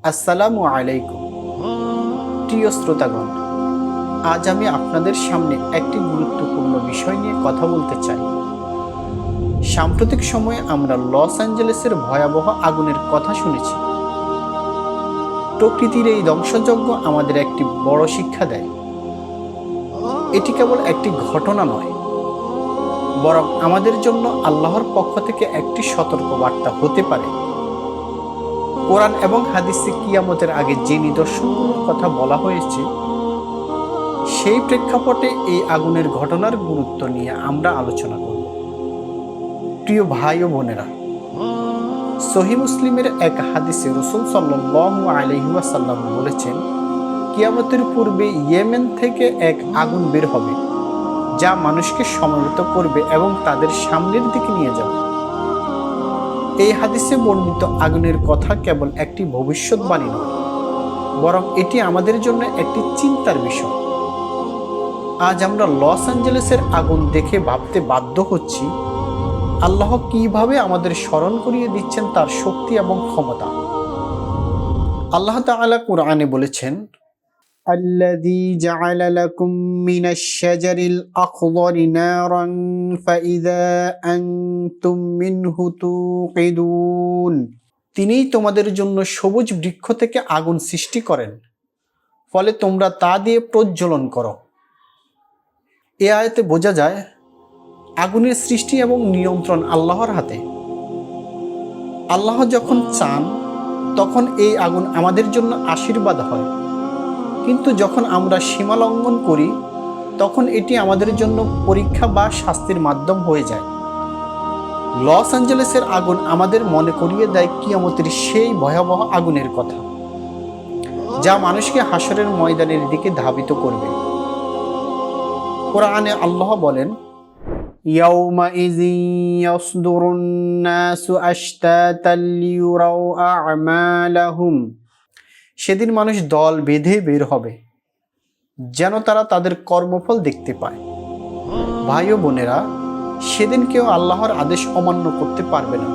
আসসালামু আলাইকুম প্রিয় শ্রোতাগণ, আজ আমি আপনাদের সামনে একটি গুরুত্বপূর্ণ বিষয় নিয়ে কথা বলতে চাই। সাম্প্রতিক সময়ে আমরা লস অ্যাঞ্জেলেসের ভয়াবহ আগুনের কথা শুনেছি। প্রকৃতির এই ধ্বংসযজ্ঞ আমাদের একটি বড় শিক্ষা দেয়। এটি কেবল একটি ঘটনা নয়, বরং আমাদের জন্য আল্লাহর পক্ষ থেকে একটি সতর্কবার্তা হতে পারে। কোরআন এবং হাদিসে কিয়ামতের আগে যে নিদর্শনগুলোর কথা বলা হয়েছে, সেই প্রেক্ষাপটে এই আগুনের ঘটনার গুরুত্ব নিয়ে আমরা আলোচনা করব। প্রিয় ভাই ও বোনেরা, সহিহ মুসলিমের এক হাদিসে রাসূল সাল্লাল্লাহু আলাইহি ওয়াসাল্লাম বলেছেন, কিয়ামতের পূর্বে ইয়েমেন থেকে এক আগুন বের হবে, যা মানুষকে সমবেত করবে এবং তাদের সামনের দিকে নিয়ে যাবে। এই হাদিসে বর্ণিত আগুনের কথা কেবল একটি ভবিষ্যৎবাণী নয়, বরং এটি আমাদের জন্য একটি চিন্তার বিষয়। আজ আমরা লস অ্যাঞ্জেলেসের আগুন দেখে ভাবতে বাধ্য হচ্ছি, আল্লাহ কিভাবে আমাদের স্মরণ করিয়ে দিচ্ছেন তার শক্তি এবং ক্ষমতা। আল্লাহ তাআলা কুরআনে বলেছেন, আল্লাযী জাআলা লাকুম মিনাশ শাজারিল আখদারি নারান ফাইযা আনতুম মিনহু তুকিদুন। তিনিই তোমাদের জন্য সবুজ বৃক্ষ থেকে আগুন সৃষ্টি করেন, ফলে তোমরা তা দিয়ে প্রজ্বলন করো। এ আয়াতে বোঝা যায়, আগুনের সৃষ্টি এবং নিয়ন্ত্রণ আল্লাহর হাতে। আল্লাহ যখন চান, তখন এই আগুন আমাদের জন্য আশীর্বাদ হয়, কিন্তু যখন আমরা সীমা লঙ্ঘন করি, তখন এটি আমাদের জন্য পরীক্ষা বা শাস্তির মাধ্যম হয়ে যায়। লস অ্যাঞ্জেলেসের আগুন আমাদের মনে করিয়ে দেয় কিয়ামতের সেই ভয়াবহ আগুনের কথা, যা মানুষকে হাসরের ময়দানের দিকে ধাবিত করবে। কোরআনে আল্লাহ বলেন, ইয়াউমাইযিন ইয়াসদুরুন নাসু আশতাতাল লিয়ুরাউ আ'মালাহুম। সেদিন মানুষ দল বেঁধে বের হবে, যেন তারা তাদের কর্মফল দেখতে পায়। ভাই ও বোনেরা, সেদিন কেউ আল্লাহর আদেশ অমান্য করতে পারবে না।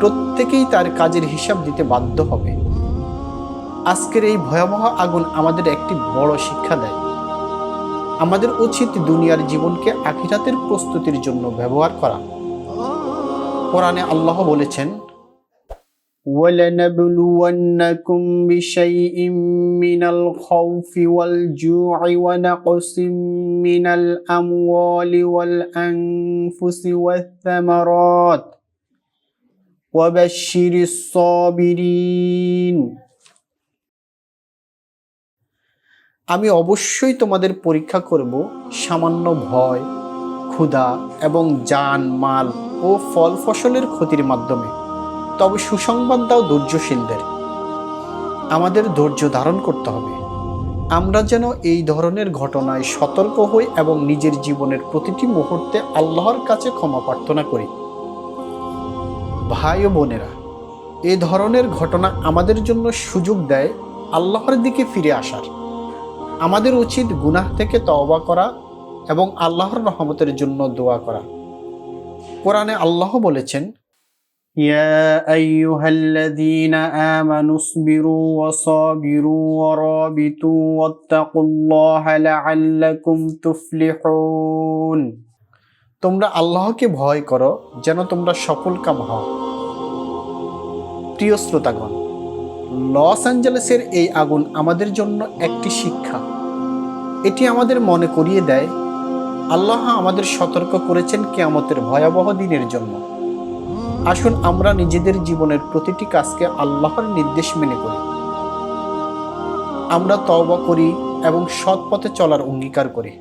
প্রত্যেকেই তার কাজের হিসাব দিতে বাধ্য হবে। আজকের এই ভয়াবহ আগুন আমাদের একটি বড় শিক্ষা দেয়। আমাদের উচিত দুনিয়ার জীবনকে আখিরাতের প্রস্তুতির জন্য ব্যবহার করা। কোরআনে আল্লাহ বলেছেন, وَلَنَبْلُوَنَّكُمْ بِشَيْءٍ مِّنَ الْخَوْفِ وَالْجُوعِ وَنَقْصٍ مِّنَ الْأَمْوَالِ وَالْأَنفُسِ وَالثَّمَرَاتِ وَبَشِّرِ الصَّابِرِينَ। আমি অবশ্যই তোমাদের পরীক্ষা করব সামান্য ভয়, ক্ষুধা এবং জান, মাল ও ফল ফসলের ক্ষতির মাধ্যমে। তবে সুসংবাদ দাও ধৈর্যশীলদের। আমাদের ধৈর্য ধারণ করতে হবে। আমরা যেন এই ধরনের ঘটনায় সতর্ক হই এবং নিজের জীবনের প্রতিটি মুহূর্তে আল্লাহর কাছে ক্ষমা প্রার্থনা করি। ভাই ও বোনেরা, এই ধরনের ঘটনা আমাদের জন্য সুযোগ দেয় আল্লাহর দিকে ফিরে আসার। আমাদের উচিত গুনাহ থেকে তওবা করা এবং আল্লাহর রহমতের জন্য দোয়া করা। কোরআনে আল্লাহ বলেছেন, ইয়া আইয়ুহাল্লাযীনা আমানু ইসবিরু ওয়া সাবিরু ওয়া রাবিতু ওয়াত্তাকুল্লাহা লাআল্লাকুম তুফলিহুন। তোমরা আল্লাহকে ভয় করো, যেন তোমরা সফলকাম হও। প্রিয় শ্রোতাগণ, লস অ্যাঞ্জেলেসের এই আগুন আমাদের জন্য একটি শিক্ষা। এটি আমাদের মনে করিয়ে দেয়, আল্লাহ আমাদের সতর্ক করেছেন কিয়ামতের ভয়াবহ দিনের জন্য। আসুন আমরা নিজেদের জীবনের প্রতিটি কাজকে আল্লাহর নির্দেশ মেনে করি। আমরা তওবা করি এবং সৎ পথে চলার অঙ্গীকার করি।